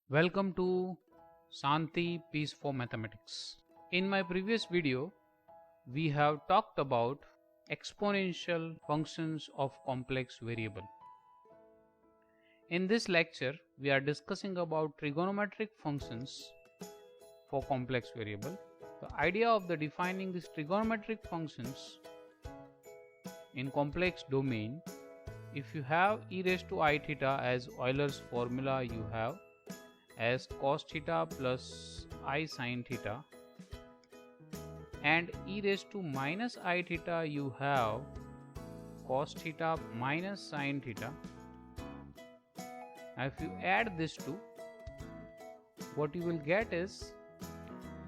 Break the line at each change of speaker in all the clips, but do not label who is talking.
Welcome to Santi Peace for Mathematics. In my previous video, we have talked about exponential functions of complex variable. In this lecture, we are discussing about trigonometric functions for complex variable. The idea of the defining these trigonometric functions in complex domain, if you have e raised to I theta as Euler's formula, you have as cos theta plus I sin theta, and e raised to minus I theta you have cos theta minus sin theta. Now if you add these two, what you will get is,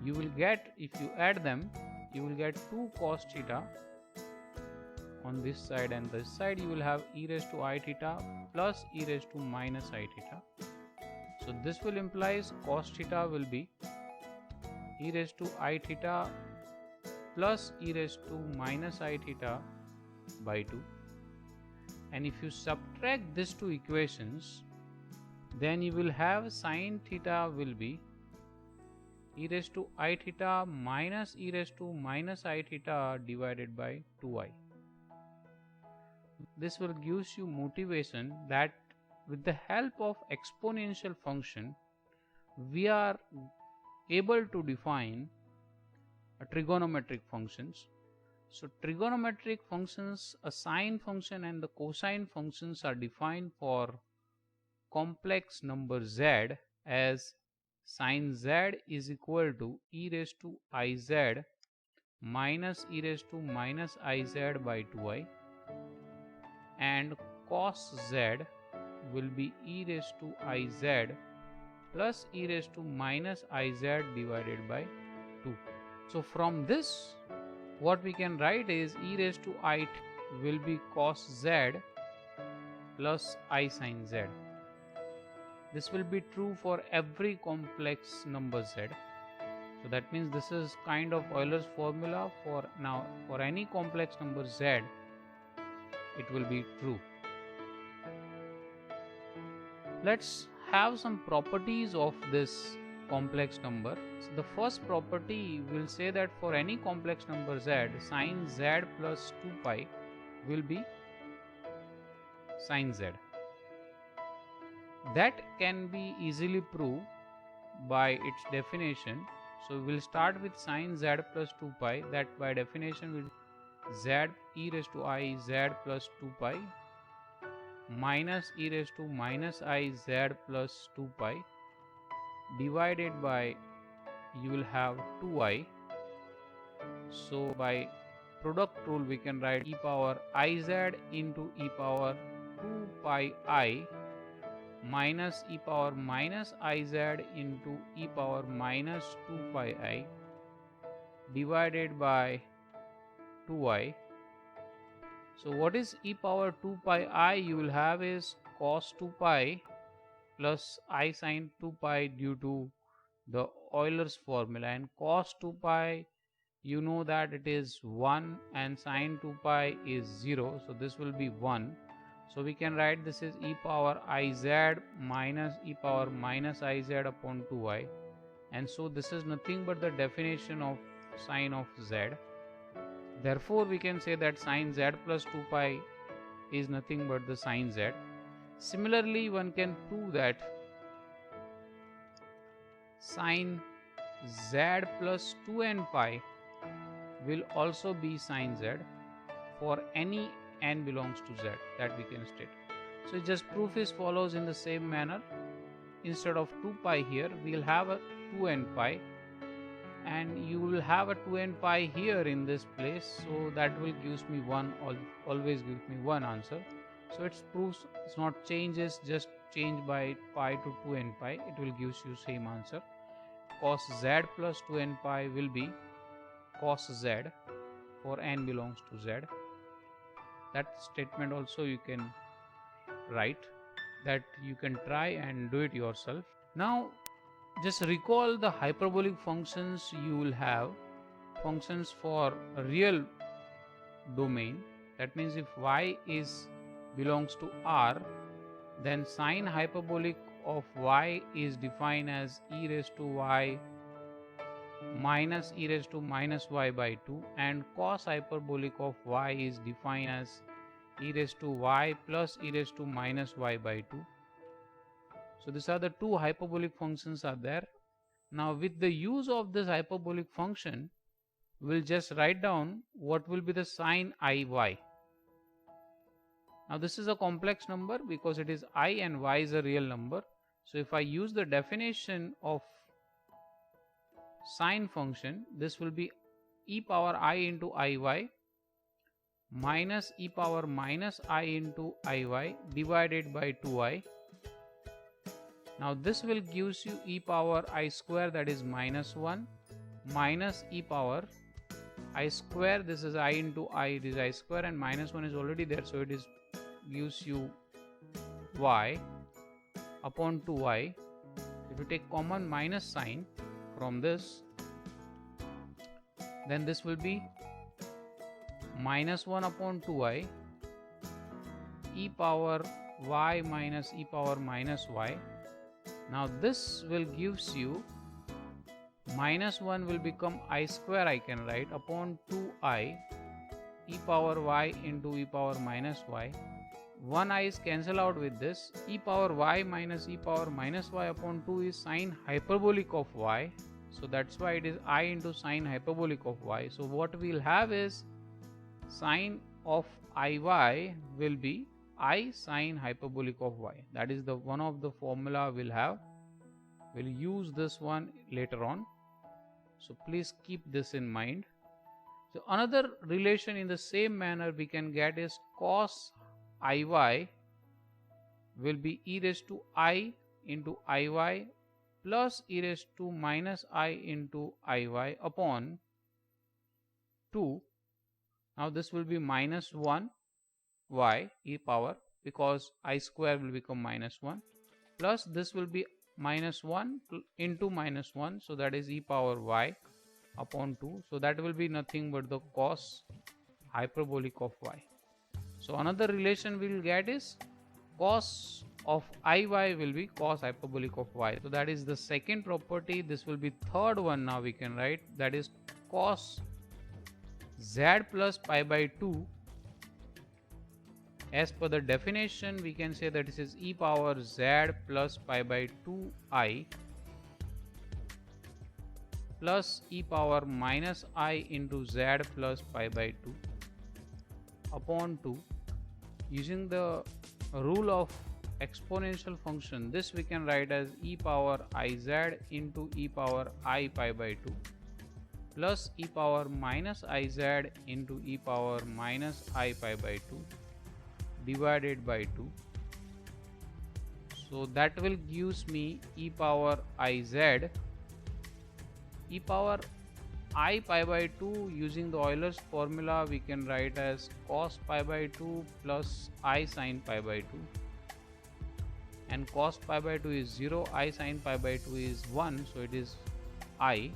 if you add them, you will get 2 cos theta on this side, and this side you will have e raised to I theta plus e raised to minus I theta. So this will implies cos theta will be e raised to I theta plus e raised to minus I theta by 2. And if you subtract these two equations, then you will have sin theta will be e raised to I theta minus e raised to minus I theta divided by 2i. This will give you motivation that with the help of exponential function, we are able to define trigonometric functions. So trigonometric functions, a sine function and the cosine functions are defined for complex number z as sin z is equal to e raised to iz minus e raised to minus iz by 2i, and cos z will be e raised to iz plus e raised to minus iz divided by 2. So from this, what we can write is e raised to I will be cos z plus I sin z. This will be true for every complex number z. So that means this is kind of Euler's formula for now. For any complex number z, it will be true. Let's have some properties of this complex number. So the first property will say that for any complex number z, sin z plus 2 pi will be sin z. That can be easily proved by its definition. So we will start with sin z plus 2 pi, that by definition will z e raised to I z plus 2 pi minus e raised to minus I z plus 2 pi divided by, you will have 2i. So by product rule we can write e power iz into e power 2 pi I minus e power minus iz into e power minus 2 pi I divided by 2i. So what is e power 2 pi I? You will have is cos 2 pi plus I sin 2 pi due to the Euler's formula, and cos 2 pi, you know that it is 1 and sin 2 pi is 0. So this will be 1. So we can write this is e power iz minus e power minus iz upon 2i. And so this is nothing but the definition of sine of z. Therefore, we can say that sin z plus 2 pi is nothing but the sin z. Similarly, one can prove that sin z plus 2n pi will also be sin z for any n belongs to z, that we can state. So just proof is follows in the same manner. Instead of 2 pi here, we will have a 2n pi, and you will have a 2n pi here in this place, so that will gives me 1, always gives me 1 answer. So its proofs, it's not changes, just change by pi to 2n pi, it will gives you same answer. Cos z plus 2n pi will be cos z for n belongs to z. That statement also you can write, that you can try and do it yourself. Now just recall the hyperbolic functions you will have, functions for a real domain. That means if y is belongs to R, then sine hyperbolic of y is defined as e raised to y minus e raised to minus y by 2, and cos hyperbolic of y is defined as e raised to y plus e raised to minus y by 2. So these are the two hyperbolic functions are there. Now with the use of this hyperbolic function, we'll just write down what will be the sine iy. Now this is a complex number because it is I and y is a real number. So if I use the definition of sine function, this will be e power I into iy minus e power minus I into iy divided by 2i. Now this will gives you e power I square, that is minus 1, minus e power I square, this is I into I, it is I square, and minus 1 is already there, so it is gives you y upon 2i. If you take common minus sign from this, then this will be minus 1 upon 2i e power y minus e power minus y. Now this will gives you minus 1 will become I square, I can write, upon 2i e power y into e power minus y. 1i is cancel out with this. E power y minus e power minus y upon 2 is sine hyperbolic of y. So that's why it is I into sine hyperbolic of y. So what we'll have is sine of iy will be I sine hyperbolic of y. That is the one of the formula we'll have. We'll use this one later on. So please keep this in mind. So another relation in the same manner we can get is cos iy will be e raised to I into iy plus e raised to minus I into iy upon 2. Now this will be minus 1 y e power, because I square will become minus 1, plus this will be minus 1 into minus 1, so that is e power y upon 2. So that will be nothing but the cos hyperbolic of y. So another relation we will get is cos of iy will be cos hyperbolic of y. So that is the second property. This will be third one. Now we can write, that is cos z plus pi by 2. As per the definition, we can say that this is e power z plus pi by 2i plus e power minus I into z plus pi by 2 upon 2. Using the rule of exponential function, this we can write as e power iz into e power I pi by 2 plus e power minus iz into e power minus I pi by 2 divided by 2. So that will gives me e power iz e power I pi by 2. Using the Euler's formula we can write as cos pi by 2 plus I sin pi by 2, and cos pi by 2 is 0, I sin pi by 2 is 1, so it is I.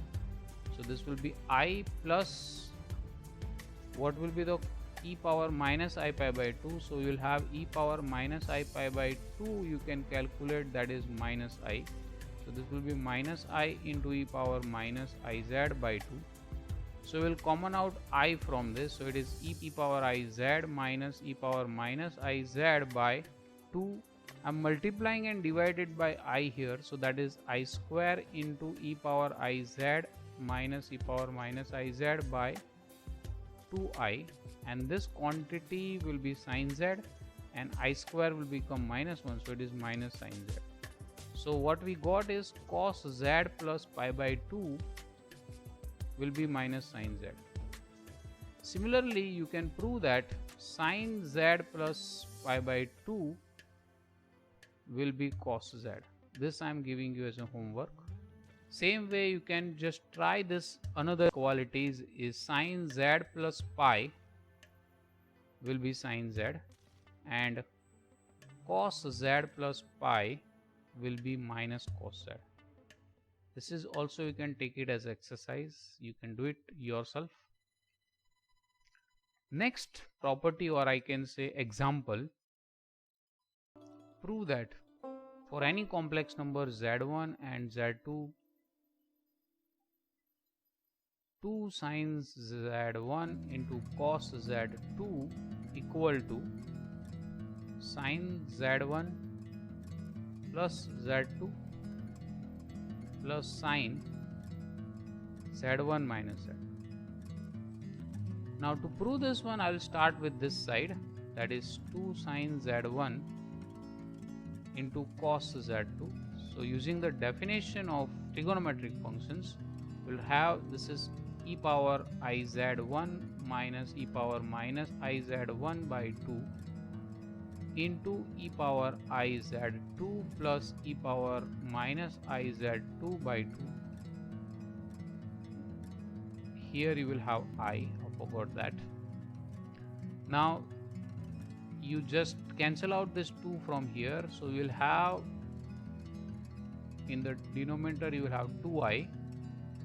So this will be I plus what will be the e power minus I pi by 2. So you will have e power minus I pi by 2, you can calculate, that is minus I. So this will be minus I into e power minus iz by 2. So we will common out I from this. So it is e power iz minus e power minus iz by 2. I am multiplying and divided by I here. So that is I square into e power iz minus e power minus iz by 2i. And this quantity will be sin z, and I square will become minus 1. So it is minus sin z. So what we got is cos z plus pi by 2 will be minus sin z. Similarly, you can prove that sin z plus pi by 2 will be cos z. This I am giving you as a homework. Same way you can just try this. Another qualities is sin z plus pi will be sin z, and cos z plus pi will be minus cos z. This is also, you can take it as exercise, you can do it yourself. Next property, or I can say example, prove that for any complex number z1 and z2, 2 sines z1 into cos z2 equal to sin z1 plus z2 plus sin z1 minus z2. Now to prove this one, I will start with this side, that is 2 sin z1 into cos z2. So using the definition of trigonometric functions, we'll have this is e power I z1 minus e power minus I z1 by 2 into e power I z2 plus e power minus I z2 by 2. Here you will have I forgot that. Now you just cancel out this 2 from here, so you will have in the denominator you will have 2i,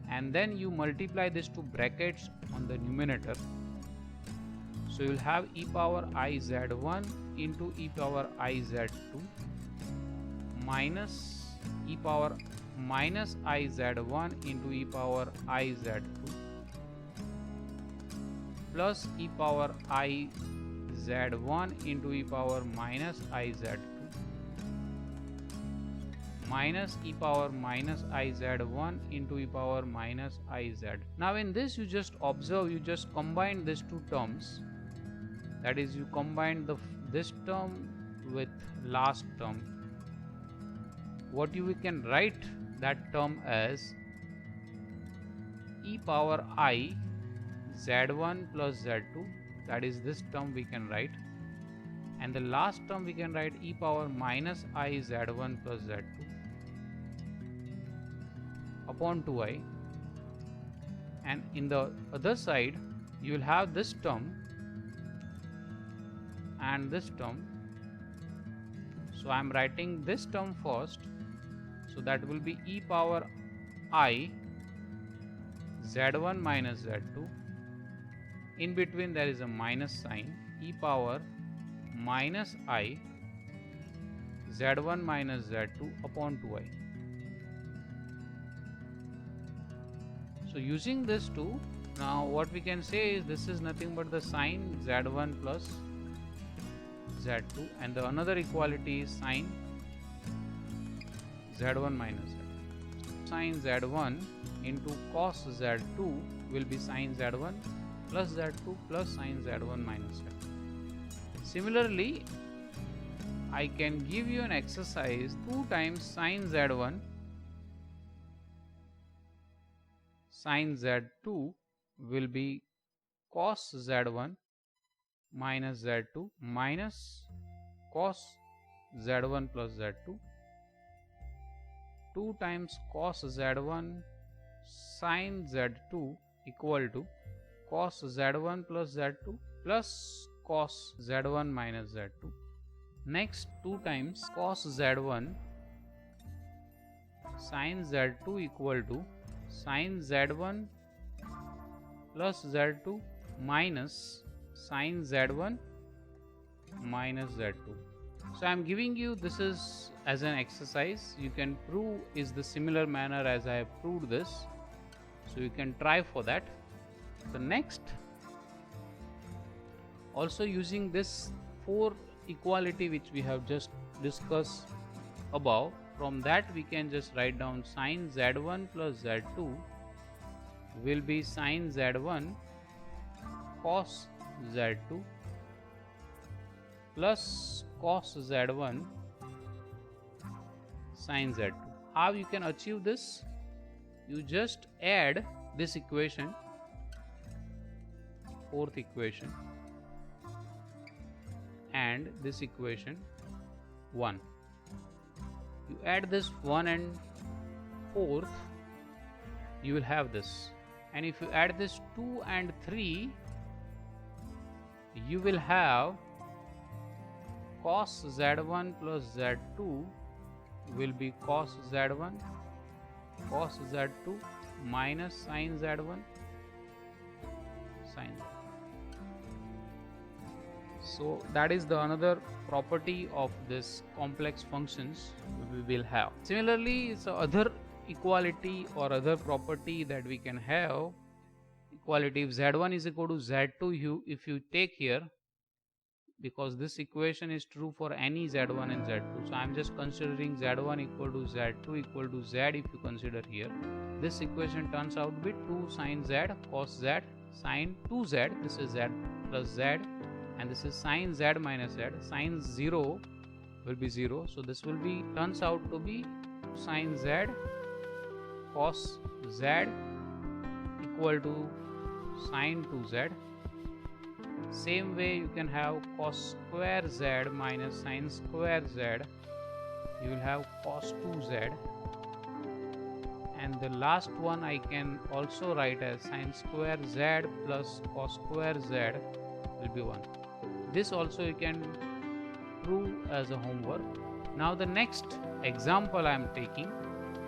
and then you multiply these two brackets on the numerator, so you will have e power I z1 into e power I z2 minus e power minus I z1 into e power I z2 plus e power I z1 into e power minus I z2 minus e power minus I z1 into e power minus I z. Now in this you just observe, you just combine these two terms, that is you combine this term with last term. What we can write that term as e power I z1 plus z2, that is this term we can write, and the last term we can write e power minus I z1 plus z2 upon 2i, and in the other side you will have this term and this term. So I am writing this term first, so that will be e power I z1 minus z2. In between there is a minus sign, e power minus I z1 minus z2 upon 2i. So using this 2, now what we can say is this is nothing but the sine z1 plus z2, and the another equality is sine z1 minus z2. Sine z1 into cos z2 will be sine z1 plus z2 plus sine z1 minus z2. Similarly, I can give you an exercise 2 times sine z1 sine z2 will be cos z1 minus z2 minus cos z1 plus z2. 2 times cos z1 sine z2 equal to cos z1 plus z2 plus cos z1 minus z2. Next 2 times cos z1 sine z2 equal to sine z1 plus z2 minus sine z1 minus z2. So I am giving you this is as an exercise. You can prove is the similar manner as I have proved this, so you can try for that. The next, also using this 4 equality which we have just discussed above, from that we can just write down sine z1 plus z2 will be sine z1 cos z2 plus cos z1 sine z2. How you can achieve this? You just add this equation, 4th equation, and this equation 1. You add this 1 and 4th, you will have this, and if you add this 2 and 3, you will have cos z1 plus z2 will be cos z1 cos z2 minus sin z1 sin So that is the another property of this complex functions we will have. Similarly, so other equality or other property that we can have, equality if z1 is equal to z2, if you take here, because this equation is true for any z1 and z2, so I am just considering z1 equal to z2 equal to z. If you consider here, this equation turns out to be 2 sine z cos z sine 2z, this is z plus z, and this is sine z minus z, sine 0 will be 0, so this will be turns out to be sine z cos z equal to sine 2z. Same way you can have cos square z minus sine square z, you will have cos 2z, and the last one I can also write as sine square z plus cos square z will be 1. This also you can prove as a homework. Now the next example I am taking,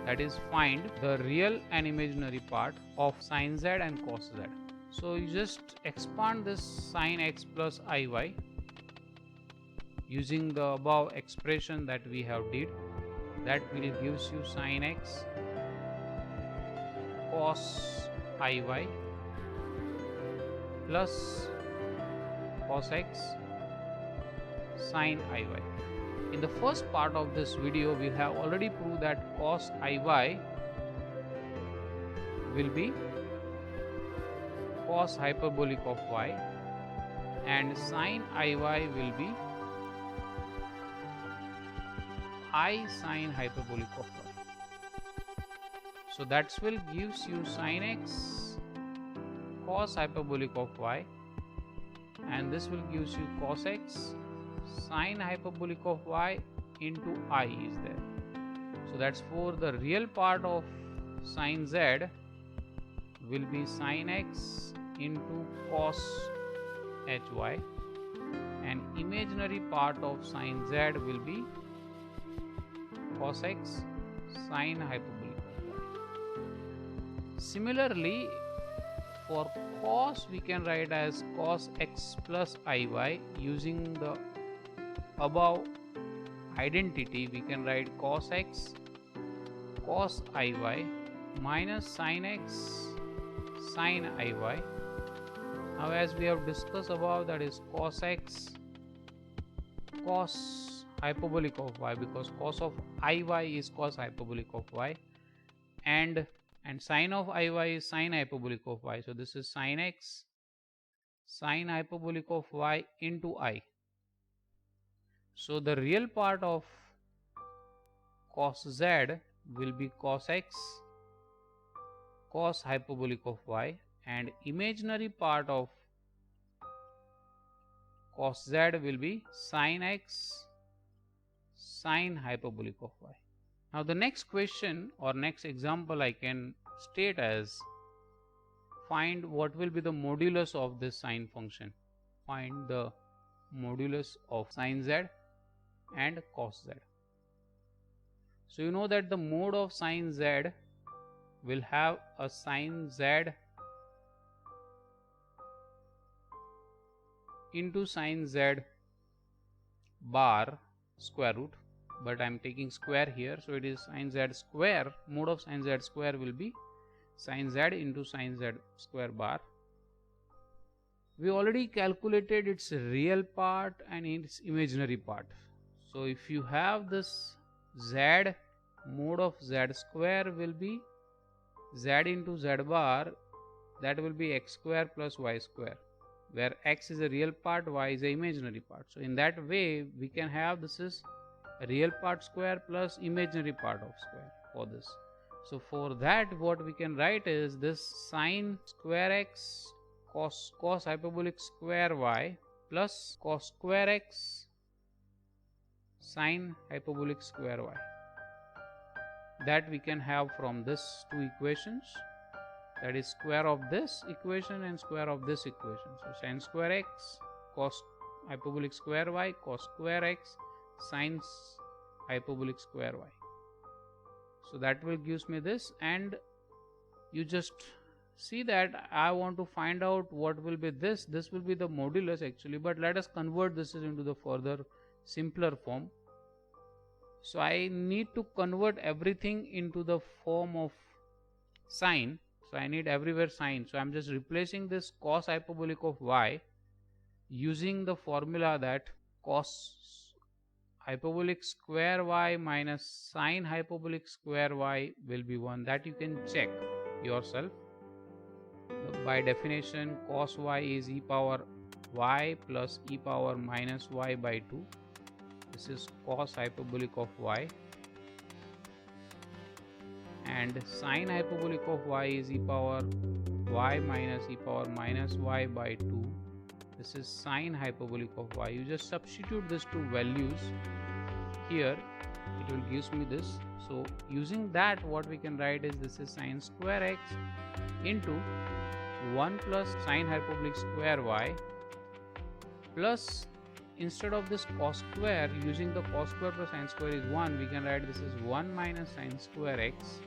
that is find the real and imaginary part of sine z and cos z. So you just expand this sine x plus iy using the above expression that we have did, that will gives you sine x cos iy plus cos x sine iy. In the first part of this video we have already proved that cos iy will be cos hyperbolic of y and sine iy will be I sine hyperbolic of y. So that will gives you sine x cos hyperbolic of y, and this will gives you cos x sine hyperbolic of y into I is there. So that's for the real part of sine z will be sine x into cos hy, and imaginary part of sine z will be cos x sine hyperbolic of y. Similarly, for cos we can write as cos x plus iy. Using the above identity we can write cos x cos iy minus sine x sine iy. Now as we have discussed above, that is cos x cos hyperbolic of y, because cos of iy is cos hyperbolic of y, and sine of iy is sine hyperbolic of y. So this is sine x sine hyperbolic of y into I. So the real part of cos z will be cos x cos hyperbolic of y, and imaginary part of cos z will be sine x sine hyperbolic of y. Now the next question or next example I can state as, find what will be the modulus of this sine function. Find the modulus of sine z and cos z. So you know that the mode of sine z will have a sine z into sine z bar square root, but I am taking square here, so it is sine z square. Mode of sine z square will be sine z into sine z square bar. We already calculated its real part and its imaginary part. So if you have this z, mode of z square will be z into z bar, that will be x square plus y square, where x is a real part, y is a imaginary part. So in that way we can have this is a real part square plus imaginary part of square for this. So for that what we can write is this sine square x cos hyperbolic square y plus cos square x sine hyperbolic square y, that we can have from this two equations, that is square of this equation and square of this equation. So sine square x cos hyperbolic square y cos square x sine hyperbolic square y. So that will gives me this, and you just see that I want to find out what will be this. This will be the modulus actually, but let us convert this into the further simpler form. So I need to convert everything into the form of sine. So I need everywhere sine. So I'm just replacing this cos hyperbolic of y using the formula that cos hyperbolic square y minus sine hyperbolic square y will be 1. That you can check yourself. By definition, cos y is e power y plus e power minus y by 2. This is cos hyperbolic of y, and sine hyperbolic of y is e power y minus e power minus y by 2. This is sine hyperbolic of y. You just substitute these two values here, it will gives me this. So using that, what we can write is this is sine square x into 1 plus sine hyperbolic square y plus, instead of this cos square, using the cos square plus sine square is 1, we can write this is 1 minus sine square x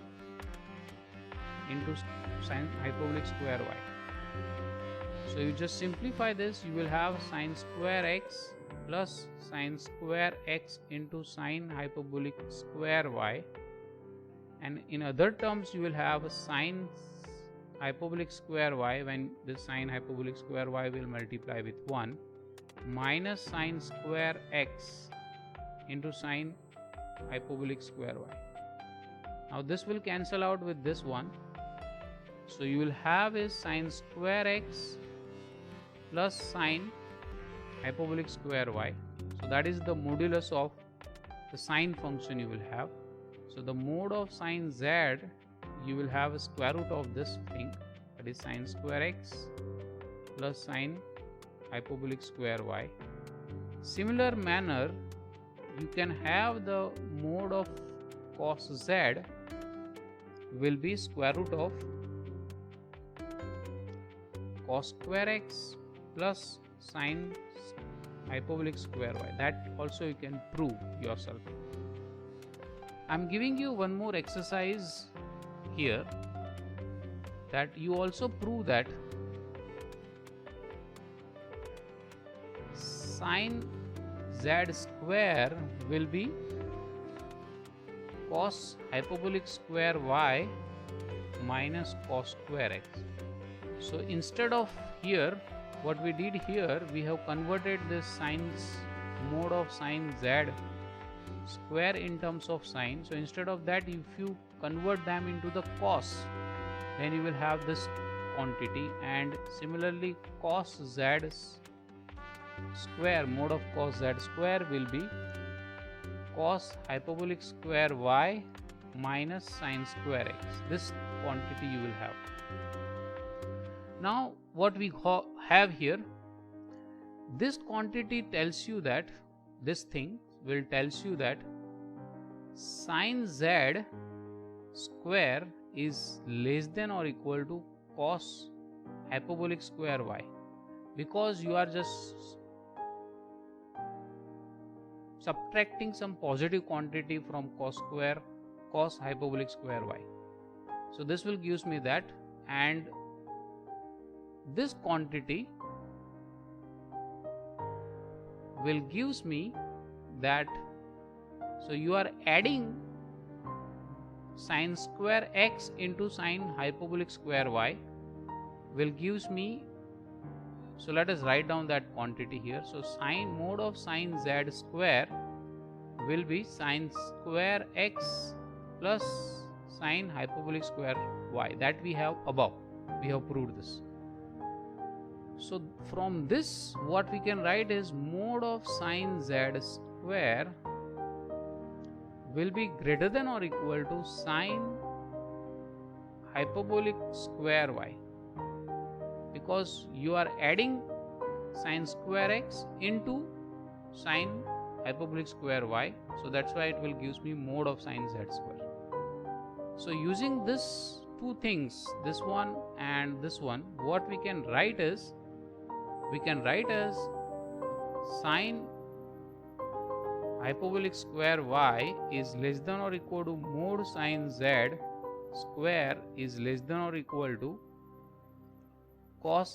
into sine hyperbolic square y. So you just simplify this, you will have sine square x plus sine square x into sine hyperbolic square y, and in other terms you will have sine hyperbolic square y, when this sine hyperbolic square y will multiply with 1, minus sine square x into sine hyperbolic square y. Now this will cancel out with this one, so you will have is sine square x plus sine hyperbolic square y. So that is the modulus of the sine function you will have. So the mode of sine z, you will have a square root of this thing, that is sine square x plus sine hyperbolic square y. Similar manner, you can have the mode of cos z will be square root of cos square x plus sine hyperbolic square y. That also you can prove yourself. I'm giving you one more exercise here, that you also prove that sine z square will be cos hyperbolic square y minus cos square x. So instead of here, what we did here, we have converted this sine's mode of sine z square in terms of sine. So instead of that, if you convert them into the cos, then you will have this quantity, and similarly cos z square, mode of cos z square will be cos hyperbolic square y minus sine square x. This quantity you will have. Now what we have here, this quantity tells you that, this thing will tells you that sine z square is less than or equal to cos hyperbolic square y, because you are just subtracting some positive quantity from cos hyperbolic square y. So this will gives me that, and this quantity will gives me that. So you are adding sine square x into sine hyperbolic square y will gives me, so let us write down that quantity here. So sine mode of sine z square will be sine square x plus sine hyperbolic square y, that we have above, we have proved this. So from this, what we can write is mode of sine z square will be greater than or equal to sine hyperbolic square y, because you are adding sine square x into sine hyperbolic square y. So that's why it will gives me mode of sine z square. So using this two things, this one and this one, what we can write is, we can write as sine hyperbolic square y is less than or equal to mode sine z square is less than or equal to cos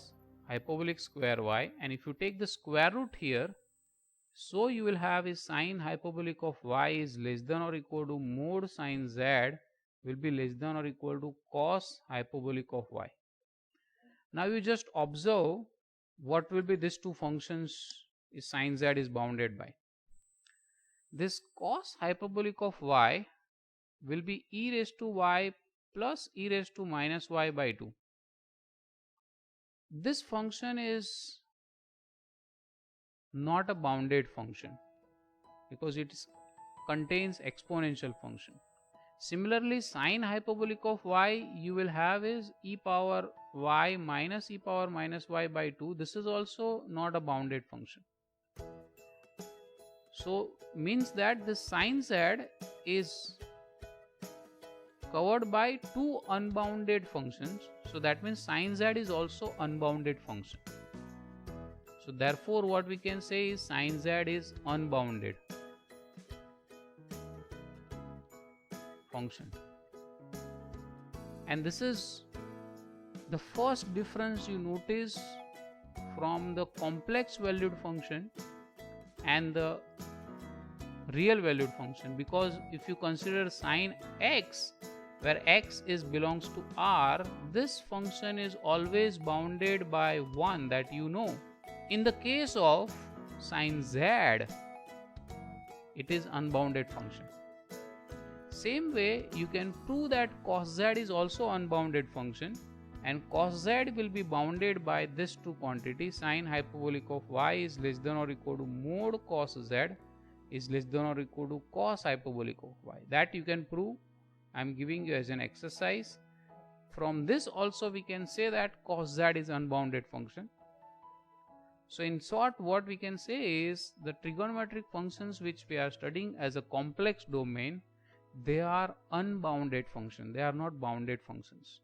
hyperbolic square y, and if you take the square root here, so you will have is sine hyperbolic of y is less than or equal to mod sine z will be less than or equal to cos hyperbolic of y. Now you just observe what will be these two functions is sine z is bounded by. This cos hyperbolic of y will be e raised to y plus e raised to minus y by 2. This function is not a bounded function because it contains exponential function. Similarly, sine hyperbolic of y you will have is e power y minus e power minus y by 2. This is also not a bounded function. So means that the sine z is covered by two unbounded functions. So that means sine z is also unbounded function. So therefore what we can say is sine z is unbounded function. And this is the first difference you notice from the complex valued function and the real valued function, because if you consider sine x where x is belongs to R, this function is always bounded by 1, that you know. In the case of sine z, it is unbounded function. Same way you can prove that cos z is also unbounded function, and cos z will be bounded by this two quantity. Sine hyperbolic of y is less than or equal to mod cos z is less than or equal to cos hyperbolic of y. That you can prove. I am giving you as an exercise. From this also we can say that cos z is unbounded function. So in short, what we can say is the trigonometric functions which we are studying as a complex domain, they are unbounded function. They are not bounded functions.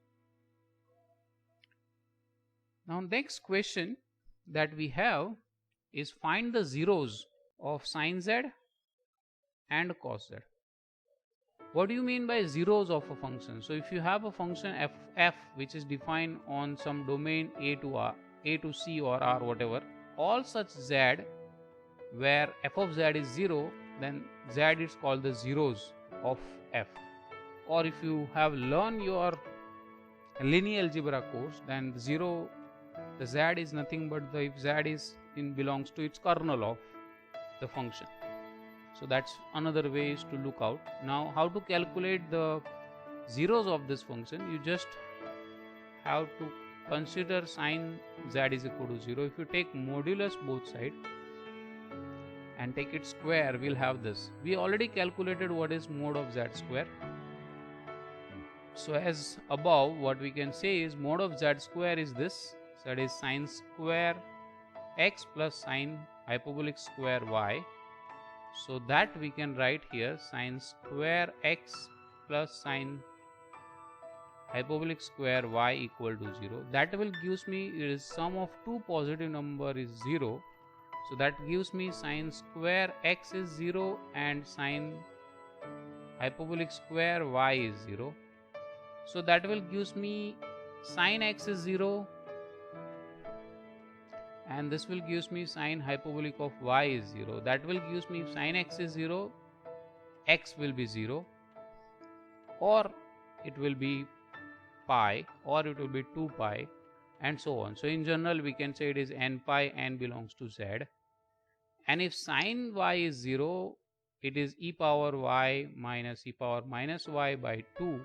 Now next question that we have is find the zeros of sine z and cos z. What do you mean by zeros of a function? So if you have a function f which is defined on some domain a to c or r, whatever, all such z where f of z is 0, then z is called the zeros of f. Or if you have learned your linear algebra course, then the z is nothing but if z belongs to its kernel of the function. So that's another way is to look out. Now how to calculate the zeros of this function? You just have to consider sine z is equal to 0. If you take modulus both sides and take it square, we'll have this. We already calculated what is mod of z square. So as above, what we can say is mod of z square is this, that is sine square x plus sine hyperbolic square y. So that we can write here sine square x plus sine hyperbolic square y equal to 0. That will gives me is sum of two positive number is 0. So that gives me sine square x is 0 and sine hyperbolic square y is 0. So that will gives me sine x is 0 and this will gives me sine hyperbolic of y is 0. That will gives me sine x is 0, x will be 0, or it will be pi, or it will be 2 pi, and so on. So in general we can say it is n pi, n belongs to z. And if sine y is 0, it is e power y minus e power minus y by 2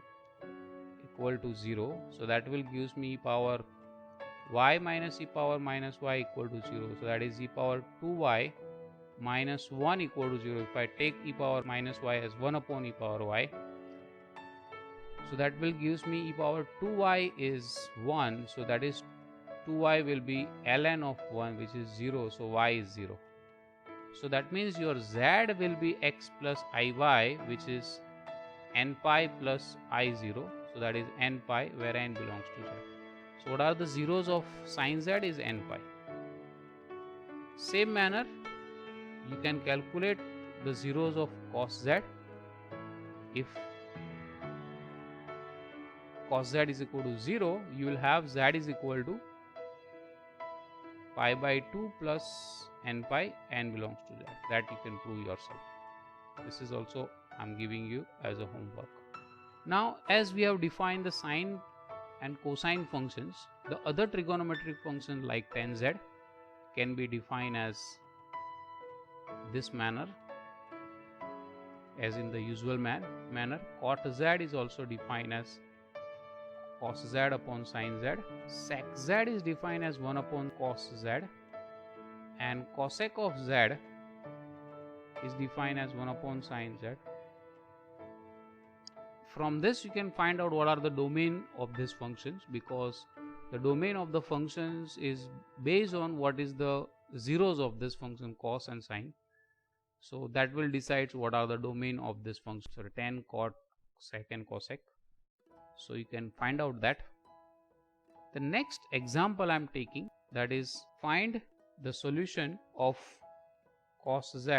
equal to 0. So that will gives me e power y minus e power minus y equal to 0. So that is e power 2y minus 1 equal to 0. If I take e power minus y as 1 upon e power y, so that will gives me e power 2y is 1. So that is 2y will be ln of 1, which is 0. So y is 0. So that means your z will be x plus iy, which is n pi plus I0. So that is n pi, where n belongs to z. So what are the zeros of sine z is n pi. Same manner you can calculate the zeros of cos z. If cos z is equal to 0, you will have z is equal to pi by 2 plus n pi, n belongs to z. That you can prove yourself. This is also I'm giving you as a homework. Now, as we have defined the sine and cosine functions, the other trigonometric functions like tan z can be defined as this manner, as in the usual manner. Cot z is also defined as cos z upon sin z. Sec z is defined as 1 upon cos z, and cosec of z is defined as 1 upon sin z. From this you can find out what are the domain of these functions, because the domain of the functions is based on what is the zeros of this function cos and sine. So that will decide what are the domain of this function. So tan, cot, sec and cosec. So you can find out that. The next example I am taking, that is find the solution of cos z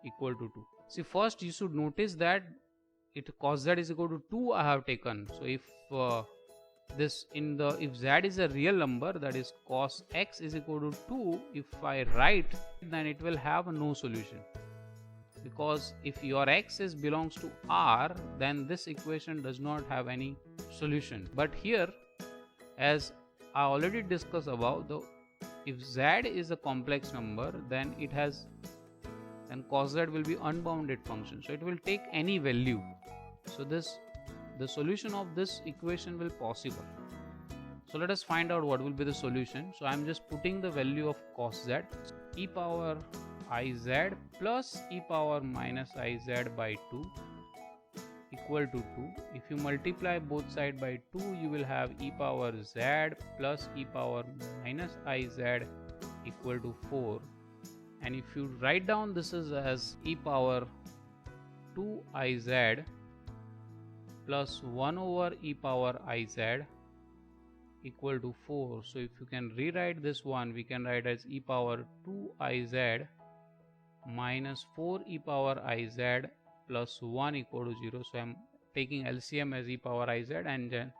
equal to 2. See, first you should notice that cos z is equal to 2 I have taken. So if if z is a real number, that is cos x is equal to 2, if I write, then it will have no solution, because if your x belongs to R, then this equation does not have any solution. But here, as I already discussed about, if z is a complex number, then cos z will be unbounded function, so it will take any value. So the solution of this equation will possible. So let us find out what will be the solution. So I am just putting the value of cos z, e power iz plus e power minus iz by 2 equal to 2. If you multiply both sides by 2, you will have e power z plus e power minus iz equal to 4. And if you write down this as e power 2 iz plus 1 over e power iz equal to 4. So if you can rewrite this one, we can write as e power 2 iz minus 4 e power iz plus 1 equal to 0. So I am taking LCM as e power iz, and then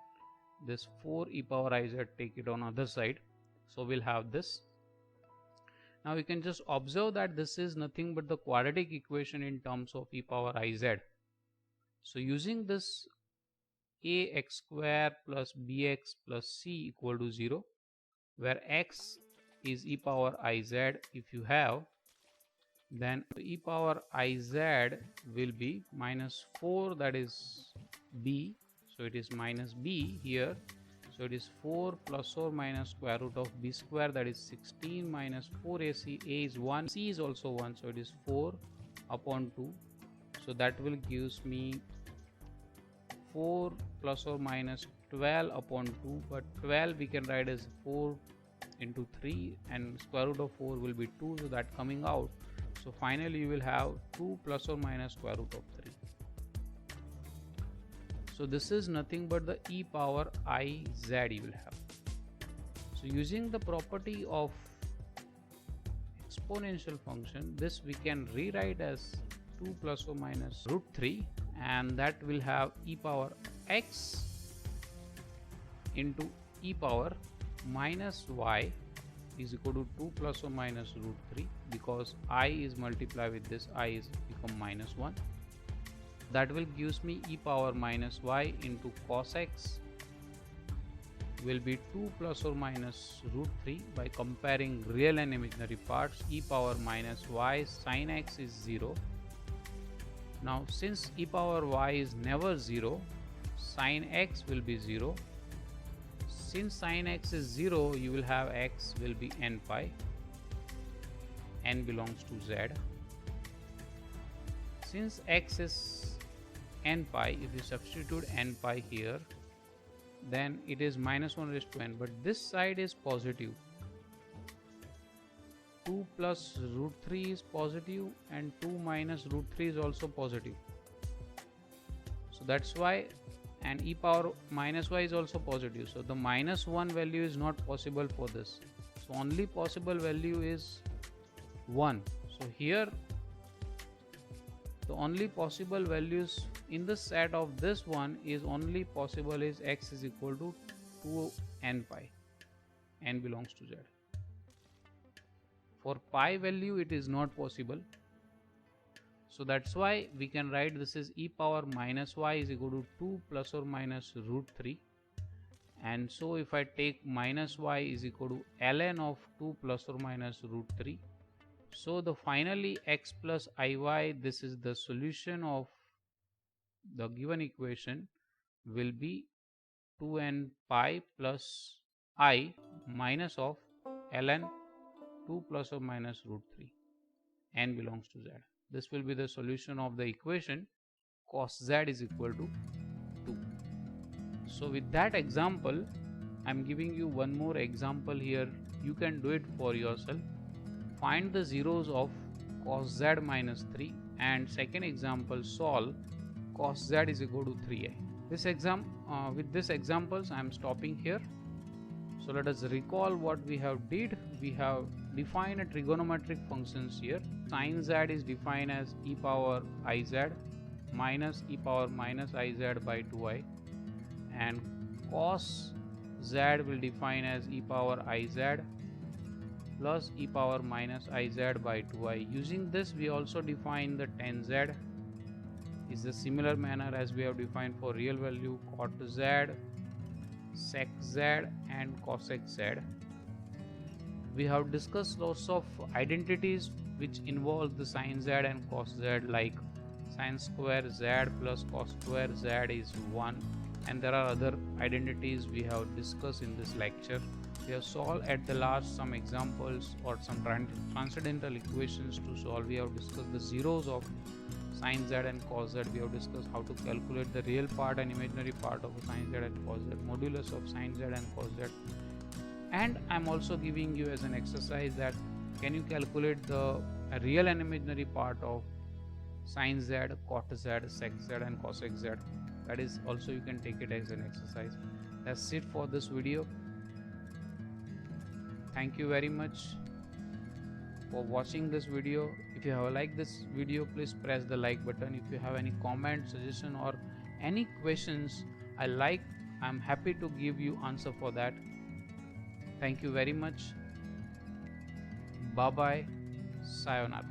this 4 e power iz take it on other side. So we'll have this. Now you can just observe that this is nothing but the quadratic equation in terms of e power iz. So using this ax square plus bx plus c equal to 0, where x is e power iz, if you have, then e power iz will be minus 4, that is b, so it is minus b here. So it is 4 plus or minus square root of b square, that is 16 minus 4ac. A is 1, c is also 1, so it is 4 upon 2. So that will gives me 4 plus or minus 12 upon 2, but 12 we can write as 4 into 3, and square root of 4 will be 2, so that coming out. So finally you will have 2 plus or minus square root of 3. So this is nothing but the e power iz you will have. So using the property of exponential function, this we can rewrite as 2 plus or minus root 3, and that will have e power x into e power minus y is equal to 2 plus or minus root 3, because I is multiplied with this, I is become minus 1. That will gives me e power minus y into cos x will be 2 plus or minus root 3. By comparing real and imaginary parts, e power minus y sin x is 0. Now since e power y is never 0, sin x will be 0. Since sin x is 0, you will have x will be n pi. N belongs to z. Since x is n pi, if you substitute n pi here, then it is minus 1 raised to n, but this side is positive. 2 plus root 3 is positive, and 2 minus root 3 is also positive. So that's why, and e power minus y is also positive. So the minus 1 value is not possible for this. So only possible value is 1. So here the only possible values in the set of this one is only possible is x is equal to 2 n pi. N belongs to z. For pi value it is not possible. So that's why we can write this is e power minus y is equal to 2 plus or minus root 3. And so if I take minus y is equal to ln of 2 plus or minus root 3. So the finally x plus iy, this is the solution of the given equation, will be 2n pi plus I minus of ln 2 plus or minus root 3. N belongs to z. This will be the solution of the equation cos z is equal to 2. So with that example, I am giving you one more example here. You can do it for yourself. Find the zeros of cos z minus 3, and second example, solve cos z is equal to 3i. With this examples I am stopping here. So let us recall what we have did. We have defined a trigonometric functions here. Sin z is defined as e power iz minus e power minus iz by 2i, and cos z will define as e power iz plus e power minus iz by 2i. Using this we also define the tan z is the similar manner as we have defined for real value cot z, sec z and cosec z. We have discussed lots of identities which involve the sin z and cos z, like sin square z plus cos square z is 1, and there are other identities we have discussed in this lecture. We have solved at the last some examples or some transcendental equations to solve. We have discussed the zeros of sin z and cos z. We have discussed how to calculate the real part and imaginary part of sin z and cos z, modulus of sin z and cos z. And I am also giving you as an exercise that can you calculate the real and imaginary part of sin z, cot z, sec z and cosec z. That is also you can take it as an exercise. That's it for this video. Thank you very much for watching this video. If you have liked this video, please press the like button. If you have any comment, suggestion or any questions, I'm happy to give you answer for that. Thank you very much. Bye bye. Sayonara.